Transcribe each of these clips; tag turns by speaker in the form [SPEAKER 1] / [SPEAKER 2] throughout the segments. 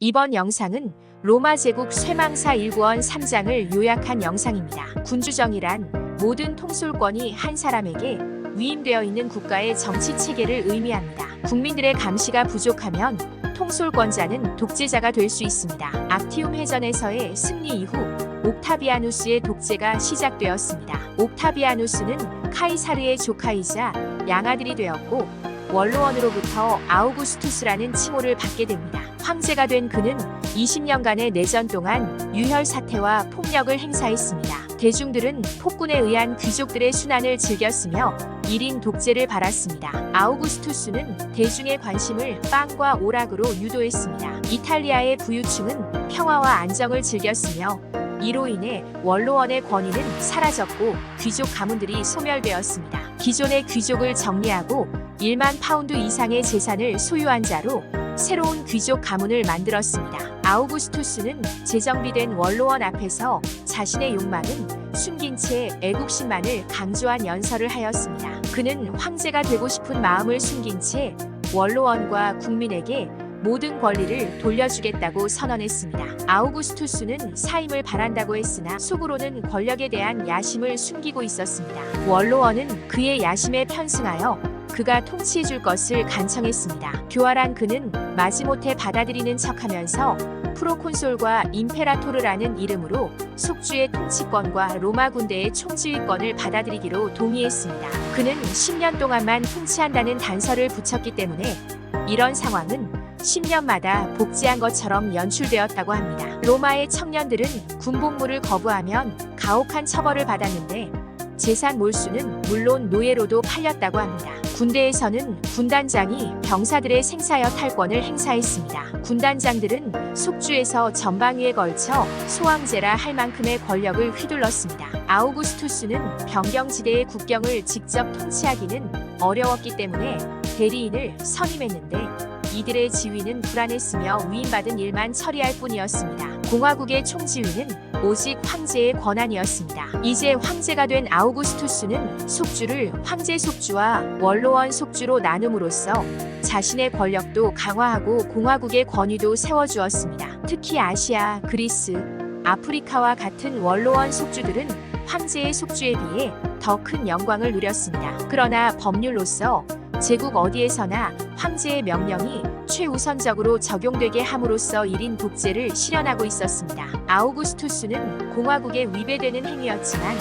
[SPEAKER 1] 이번 영상은 로마 제국 쇠망사 일구원 3장을 요약한 영상입니다. 군주정이란 모든 통솔권이 한 사람에게 위임되어 있는 국가의 정치 체계를 의미합니다. 국민들의 감시가 부족하면 통솔권자는 독재자가 될 수 있습니다. 악티움 해전에서의 승리 이후 옥타비아누스의 독재가 시작되었습니다. 옥타비아누스는 카이사르의 조카이자 양아들이 되었고 원로원으로부터 아우구스투스라는 칭호를 받게 됩니다. 황제가 된 그는 20년간의 내전 동안 유혈 사태와 폭력을 행사했습니다. 대중들은 폭군에 의한 귀족들의 순환을 즐겼으며 1인 독재를 바랐습니다. 아우구스투스는 대중의 관심을 빵과 오락으로 유도했습니다. 이탈리아의 부유층은 평화와 안정을 즐겼으며 이로 인해 원로원의 권위는 사라졌고 귀족 가문들이 소멸되었습니다. 기존의 귀족을 정리하고 1만 파운드 이상의 재산을 소유한 자로 새로운 귀족 가문을 만들었습니다. 아우구스투스는 재정비된 원로원 앞에서 자신의 욕망은 숨긴 채 애국심만을 강조한 연설을 하였습니다. 그는 황제가 되고 싶은 마음을 숨긴 채 원로원과 국민에게 모든 권리를 돌려주겠다고 선언했습니다. 아우구스투스는 사임을 바란다고 했으나 속으로는 권력에 대한 야심을 숨기고 있었습니다. 원로원은 그의 야심에 편승하여 그가 통치해줄 것을 간청했습니다. 교활한 그는 마지못해 받아들이는 척하면서 프로콘솔과 임페라토르라는 이름으로 속주의 통치권과 로마 군대의 총지휘권을 받아들이기로 동의했습니다. 그는 10년 동안만 통치한다는 단서를 붙였기 때문에 이런 상황은 10년마다 복제한 것처럼 연출되었다고 합니다. 로마의 청년들은 군복무를 거부하면 가혹한 처벌을 받았는데 재산 몰수는 물론 노예로도 팔렸다고 합니다. 군대에서는 군단장이 병사들의 생사여 탈권을 행사했습니다. 군단장들은 속주에서 전방위에 걸쳐 소왕제라 할 만큼의 권력을 휘둘렀습니다. 아우구스투스는 변경지대의 국경을 직접 통치하기는 어려웠기 때문에 대리인을 선임했는데 이들의 지위는 불안했으며 위임받은 일만 처리할 뿐이었습니다. 공화국의 총지휘는 오직 황제의 권한이었습니다. 이제 황제가 된 아우구스투스는 속주를 황제 속주와 원로원 속주로 나눔으로써 자신의 권력도 강화하고 공화국의 권위도 세워주었습니다. 특히 아시아, 그리스, 아프리카와 같은 원로원 속주들은 황제의 속주에 비해 더 큰 영광을 누렸습니다. 그러나 법률로서 제국 어디에서나 황제의 명령이 최우선적으로 적용되게 함으로써 1인 독재를 실현하고 있었습니다. 아우구스투스는 공화국에 위배되는 행위였지만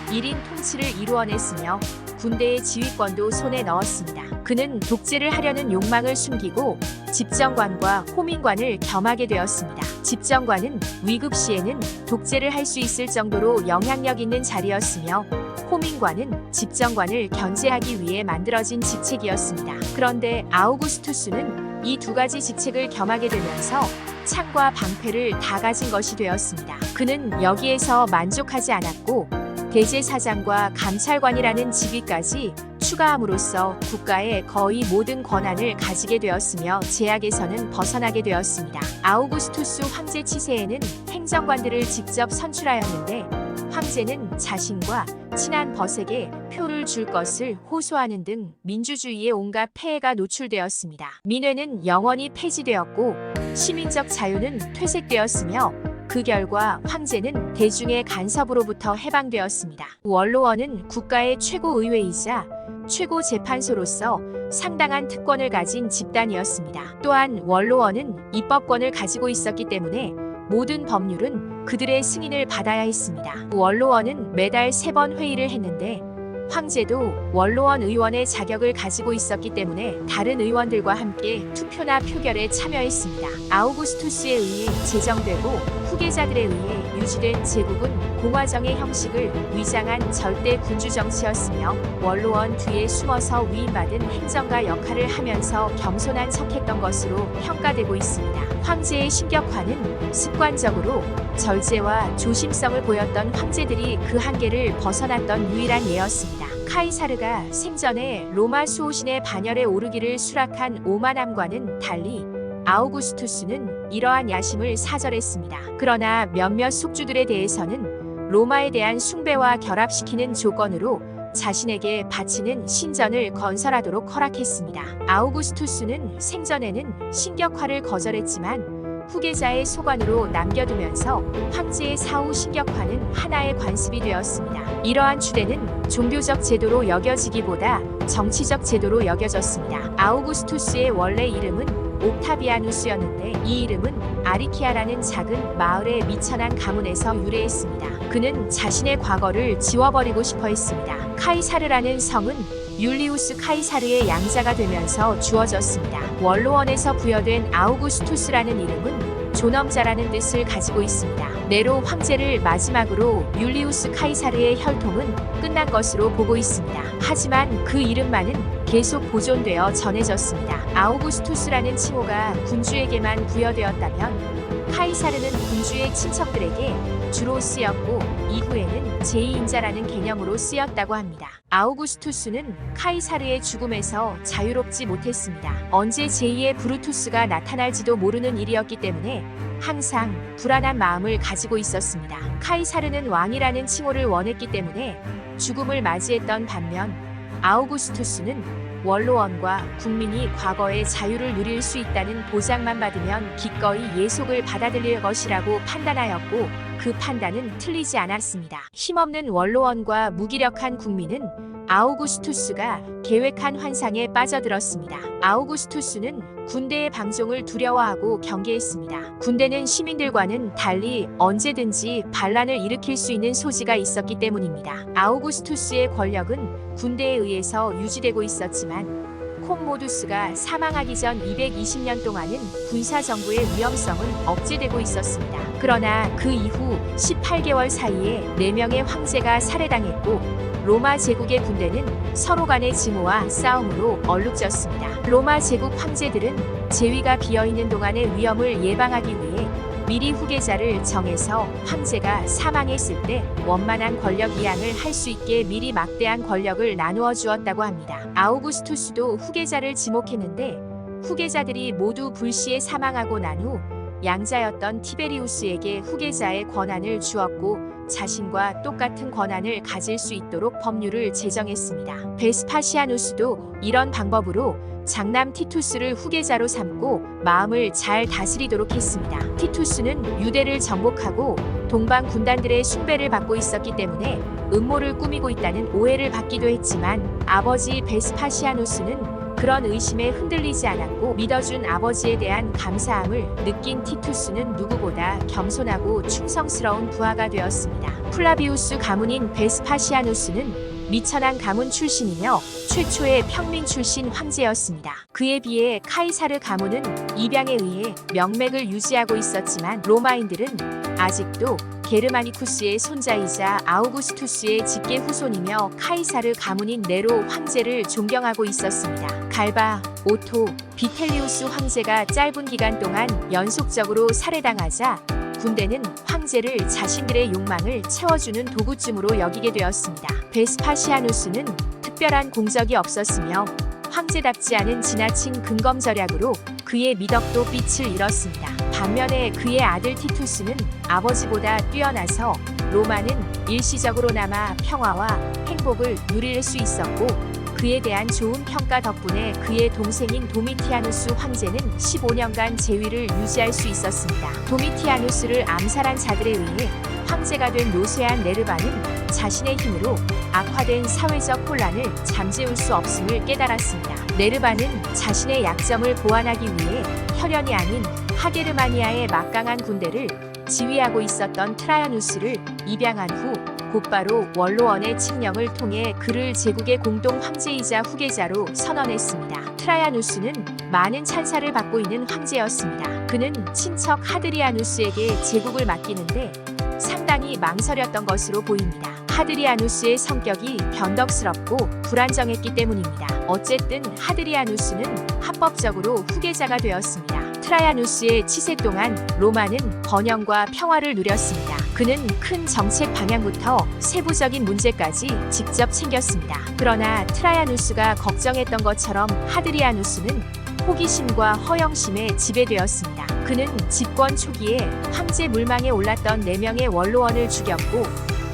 [SPEAKER 1] 1인 통치를 이루어냈으며 군대의 지휘권도 손에 넣었습니다. 그는 독재를 하려는 욕망을 숨기고 집정관과 호민관을 겸하게 되었습니다. 집정관은 위급 시에는 독재를 할 수 있을 정도로 영향력 있는 자리였으며 호민관은 집정관을 견제하기 위해 만들어진 직책이었습니다. 그런데 아우구스투스는 이 두 가지 직책을 겸하게 되면서 창과 방패를 다 가진 것이 되었습니다. 그는 여기에서 만족하지 않았고 대제사장과 감찰관이라는 직위까지 추가함으로써 국가의 거의 모든 권한을 가지게 되었으며 제약에서는 벗어나게 되었습니다. 아우구스투스 황제 치세에는 행정관들을 직접 선출하였는데 황제는 자신과 친한 벗에게 표를 줄 것을 호소하는 등 민주주의의 온갖 폐해가 노출되었습니다. 민회는 영원히 폐지되었고 시민적 자유는 퇴색되었으며 그 결과 황제는 대중의 간섭으로부터 해방되었습니다. 원로원은 국가의 최고 의회이자 최고 재판소로서 상당한 특권을 가진 집단이었습니다. 또한 원로원은 입법권을 가지고 있었기 때문에 모든 법률은 그들의 승인을 받아야 했습니다. 원로원은 매달 3번 회의를 했는데 황제도 원로원 의원의 자격을 가지고 있었기 때문에 다른 의원들과 함께 투표나 표결에 참여했습니다. 아우구스투스에 의해 제정되고 후계자들에 의해 유지된 제국은 공화정의 형식을 위장한 절대 군주 정치였으며 원로원 뒤에 숨어서 위임받은 행정가 역할을 하면서 겸손한 척했던 것으로 평가되고 있습니다. 황제의 신격화는 습관적으로 절제와 조심성을 보였던 황제들이 그 한계를 벗어났던 유일한 예였습니다. 카이사르가 생전에 로마 수호신의 반열에 오르기를 수락한 오만함과는 달리 아우구스투스는 이러한 야심을 사절했습니다. 그러나 몇몇 속주들에 대해서는 로마에 대한 숭배와 결합시키는 조건으로 자신에게 바치는 신전을 건설하도록 허락했습니다. 아우구스투스는 생전에는 신격화를 거절했지만 후계자의 소관으로 남겨두면서 황제의 사후 신격화는 하나의 관습이 되었습니다. 이러한 추대는 종교적 제도로 여겨지기보다 정치적 제도로 여겨졌습니다. 아우구스투스의 원래 이름은 옥타비아누스였는데 이 이름은 아리키아라는 작은 마을의 미천한 가문에서 유래했습니다. 그는 자신의 과거를 지워버리고 싶어 했습니다. 카이사르라는 성은 율리우스 카이사르의 양자가 되면서 주어졌습니다. 원로원에서 부여된 아우구스투스라는 이름은 존엄자라는 뜻을 가지고 있습니다. 네로 황제를 마지막으로 율리우스 카이사르의 혈통은 끝난 것으로 보고 있습니다. 하지만 그 이름만은 계속 보존되어 전해졌습니다. 아우구스투스라는 칭호가 군주에게만 부여되었다면 카이사르는 군주의 친척들에게 주로 쓰였고 이후에는 제2인자라는 개념으로 쓰였다고 합니다. 아우구스투스는 카이사르의 죽음에서 자유롭지 못했습니다. 언제 제2의 브루투스가 나타날지도 모르는 일이었기 때문에 항상 불안한 마음을 가지고 있었습니다. 카이사르는 왕이라는 칭호를 원했기 때문에 죽음을 맞이했던 반면 아우구스투스는 원로원과 국민이 과거의 자유를 누릴 수 있다는 보장만 받으면 기꺼이 예속을 받아들일 것이라고 판단하였고 그 판단은 틀리지 않았습니다. 힘없는 원로원과 무기력한 국민은 아우구스투스가 계획한 환상에 빠져들었습니다. 아우구스투스는 군대의 방종을 두려워하고 경계했습니다. 군대는 시민들과는 달리 언제든지 반란을 일으킬 수 있는 소지가 있었기 때문입니다. 아우구스투스의 권력은 군대에 의해서 유지되고 있었지만 콤모두스가 사망하기 전 220년 동안은 군사정부의 위험성은 억제되고 있었습니다. 그러나 그 이후 18개월 사이에 4명의 황제가 살해당했고 로마 제국의 군대는 서로 간의 증오와 싸움으로 얼룩졌습니다. 로마 제국 황제들은 제위가 비어있는 동안의 위험을 예방하기 위해 미리 후계자를 정해서 황제가 사망했을 때 원만한 권력 이양을 할 수 있게 미리 막대한 권력을 나누어 주었다고 합니다. 아우구스투스도 후계자를 지목했는데 후계자들이 모두 불시에 사망하고 난 후 양자였던 티베리우스에게 후계자의 권한을 주었고 자신과 똑같은 권한을 가질 수 있도록 법률을 제정했습니다. 베스파시아누스도 이런 방법으로 장남 티투스를 후계자로 삼고 마음을 잘 다스리도록 했습니다. 티투스는 유대를 정복하고 동방 군단들의 숭배를 받고 있었기 때문에 음모를 꾸미고 있다는 오해를 받기도 했지만 아버지 베스파시아누스는 그런 의심에 흔들리지 않았고 믿어준 아버지에 대한 감사함을 느낀 티투스는 누구보다 겸손하고 충성스러운 부하가 되었습니다. 플라비우스 가문인 베스파시아누스는 미천한 가문 출신이며 최초의 평민 출신 황제였습니다. 그에 비해 카이사르 가문은 입양에 의해 명맥을 유지하고 있었지만 로마인들은 아직도 게르마니쿠스의 손자이자 아우구스투스의 직계 후손이며 카이사르 가문인 네로 황제를 존경하고 있었습니다. 갈바, 오토, 비텔리우스 황제가 짧은 기간 동안 연속적으로 살해당하자 군대는 황제를 자신들의 욕망을 채워주는 도구쯤으로 여기게 되었습니다. 베스파시아누스는 특별한 공적이 없었으며 황제답지 않은 지나친 근검절약으로 그의 미덕도 빛을 잃었습니다. 반면에 그의 아들 티투스는 아버지보다 뛰어나서 로마는 일시적으로나마 평화와 행복을 누릴 수 있었고 그에 대한 좋은 평가 덕분에 그의 동생인 도미티아누스 황제는 15년간 재위를 유지할 수 있었습니다. 도미티아누스를 암살한 자들에 의해 황제가 된 노쇠한 네르바는 자신의 힘으로 악화된 사회적 혼란을 잠재울 수 없음을 깨달았습니다. 네르바는 자신의 약점을 보완하기 위해 혈연이 아닌 하게르마니아의 막강한 군대를 지휘하고 있었던 트라이아누스를 입양한 후 곧바로 원로원의 칙령을 통해 그를 제국의 공동 황제이자 후계자로 선언했습니다. 트라이아누스는 많은 찬사를 받고 있는 황제였습니다. 그는 친척 하드리아누스에게 제국을 맡기는데 상당히 망설였던 것으로 보입니다. 하드리아누스의 성격이 변덕스럽고 불안정했기 때문입니다. 어쨌든 하드리아누스는 합법적으로 후계자가 되었습니다. 트라이아누스의 치세 동안 로마는 번영과 평화를 누렸습니다. 그는 큰 정책 방향부터 세부적인 문제까지 직접 챙겼습니다. 그러나 트라이아누스가 걱정했던 것처럼 하드리아누스는 호기심과 허영심에 지배되었습니다. 그는 집권 초기에 황제 물망에 올랐던 4명의 원로원을 죽였고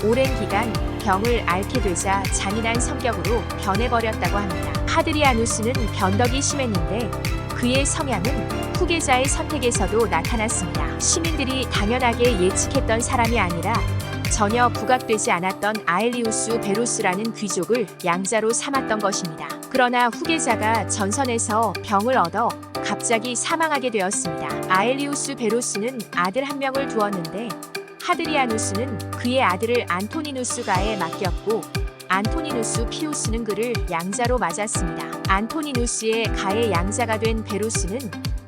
[SPEAKER 1] 오랜 기간 병을 앓게 되자 잔인한 성격으로 변해버렸다고 합니다. 하드리아누스는 변덕이 심했는데 그의 성향은 후계자의 선택에서도 나타났습니다. 시민들이 당연하게 예측했던 사람이 아니라 전혀 부각되지 않았던 아엘리우스 베로스라는 귀족을 양자로 삼았던 것입니다. 그러나 후계자가 전선에서 병을 얻어 갑자기 사망하게 되었습니다. 아엘리우스 베로스는 아들 한 명을 두었는데 하드리아누스는 그의 아들을 안토니누스가에 맡겼고 안토니누스 피우스는 그를 양자로 맞았습니다. 안토니누스의 가의 양자가 된 베로스는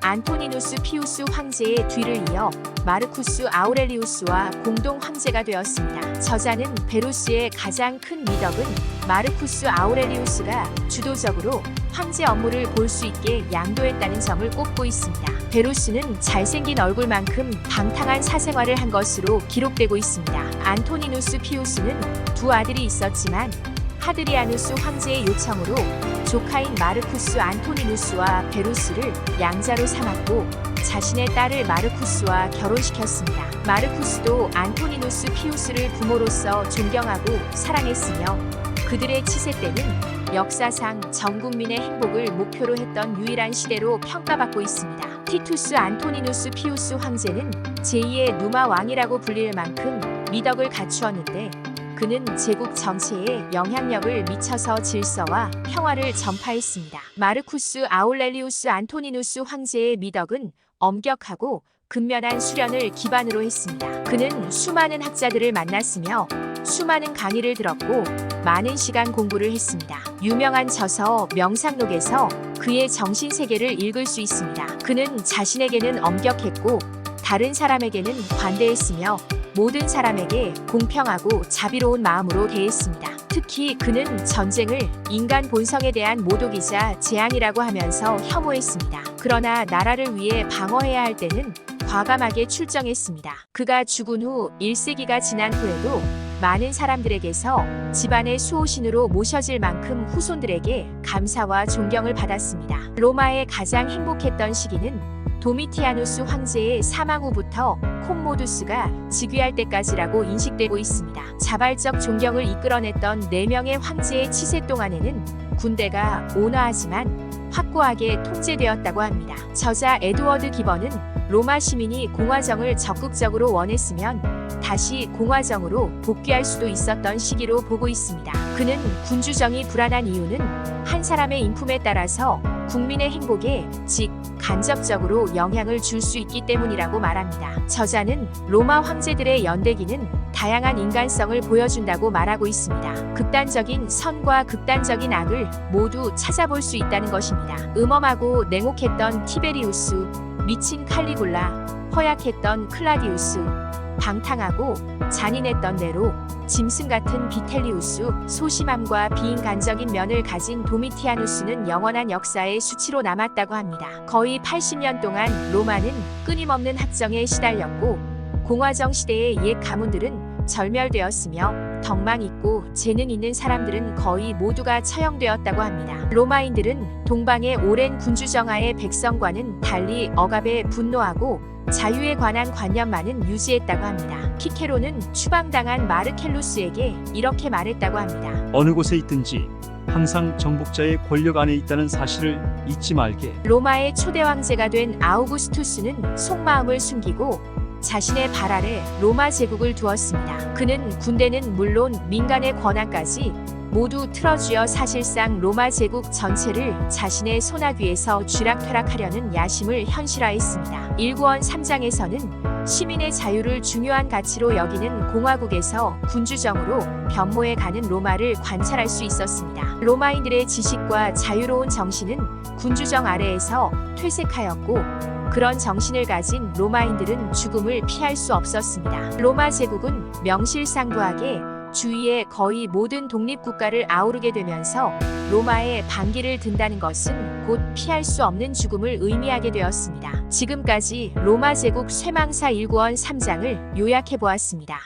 [SPEAKER 1] 안토니누스 피우스 황제의 뒤를 이어 마르쿠스 아우렐리우스와 공동 황제가 되었습니다. 저자는 베로스의 가장 큰 미덕은 마르쿠스 아우렐리우스가 주도적으로 황제 업무를 볼 수 있게 양도했다는 점을 꼽고 있습니다. 베로스는 잘생긴 얼굴만큼 방탕한 사생활을 한 것으로 기록되고 있습니다. 안토니누스 피우스는 두 아들이 있었지만 하드리아누스 황제의 요청으로 조카인 마르쿠스 안토니누스와 베로스를 양자로 삼았고 자신의 딸을 마르쿠스와 결혼시켰습니다. 마르쿠스도 안토니누스 피우스를 부모로서 존경하고 사랑했으며 그들의 치세 때는 역사상 전 국민의 행복을 목표로 했던 유일한 시대로 평가받고 있습니다. 티투스 안토니누스 피우스 황제는 제2의 누마 왕이라고 불릴 만큼 미덕을 갖추었는데 그는 제국 전체에 영향력을 미쳐서 질서와 평화를 전파했습니다. 마르쿠스 아울렐리우스 안토니누스 황제의 미덕은 엄격하고 근면한 수련을 기반으로 했습니다. 그는 수많은 학자들을 만났으며 수많은 강의를 들었고 많은 시간 공부를 했습니다. 유명한 저서 명상록에서 그의 정신세계를 읽을 수 있습니다. 그는 자신에게는 엄격했고 다른 사람에게는 관대했으며 모든 사람에게 공평하고 자비로운 마음으로 대했습니다. 특히 그는 전쟁을 인간 본성에 대한 모독이자 재앙이라고 하면서 혐오했습니다. 그러나 나라를 위해 방어해야 할 때는 과감하게 출정했습니다. 그가 죽은 후 1세기가 지난 후에도 많은 사람들에게서 집안의 수호신으로 모셔질 만큼 후손들에게 감사와 존경을 받았습니다. 로마의 가장 행복했던 시기는 도미티아누스 황제의 사망 후부터 콤모두스가 즉위할 때까지라고 인식되고 있습니다. 자발적 존경을 이끌어냈던 4명의 황제의 치세 동안에는 군대가 온화하지만 확고하게 통제되었다고 합니다. 저자 에드워드 기번은 로마 시민이 공화정을 적극적으로 원했으면 다시 공화정으로 복귀할 수도 있었던 시기로 보고 있습니다. 그는 군주정이 불안한 이유는 한 사람의 인품에 따라서 국민의 행복에 간접적으로 영향을 줄 수 있기 때문이라고 말합니다. 저자는 로마 황제들의 연대기는 다양한 인간성을 보여준다고 말하고 있습니다. 극단적인 선과 극단적인 악을 모두 찾아볼 수 있다는 것입니다. 음험하고 냉혹했던 티베리우스, 미친 칼리굴라, 허약했던 클라디우스, 방탕하고 잔인했던 네로, 짐승 같은 비텔리우스, 소심함과 비인간적인 면을 가진 도미티아누스는 영원한 역사의 수치로 남았다고 합니다. 거의 80년 동안 로마는 끊임없는 학정에 시달렸고 공화정 시대의 옛 가문들은 절멸되었으며 덕망 있고 재능 있는 사람들은 거의 모두가 처형되었다고 합니다. 로마인들은 동방의 오랜 군주정하의 백성과는 달리 억압에 분노하고 자유에 관한 관념만은 유지했다고 합니다. 키케로는 추방당한 마르켈루스에게 이렇게 말했다고 합니다.
[SPEAKER 2] 어느 곳에 있든지 항상 정복자의 권력 안에 있다는 사실을 잊지 말게.
[SPEAKER 1] 로마의 초대 황제가 된 아우구스투스는 속마음을 숨기고 자신의 발 아래 로마 제국을 두었습니다. 그는 군대는 물론 민간의 권한까지 모두 틀어쥐어 사실상 로마 제국 전체를 자신의 손아귀에서 쥐락펴락하려는 야심을 현실화했습니다. 일구원 3장에서는 시민의 자유를 중요한 가치로 여기는 공화국에서 군주정으로 변모해 가는 로마를 관찰할 수 있었습니다. 로마인들의 지식과 자유로운 정신은 군주정 아래에서 퇴색하였고 그런 정신을 가진 로마인들은 죽음을 피할 수 없었습니다. 로마 제국은 명실상부하게 주위의 거의 모든 독립국가를 아우르게 되면서 로마의 반기를 든다는 것은 곧 피할 수 없는 죽음을 의미하게 되었습니다. 지금까지 로마 제국 쇠망사 일구원 3장을 요약해 보았습니다.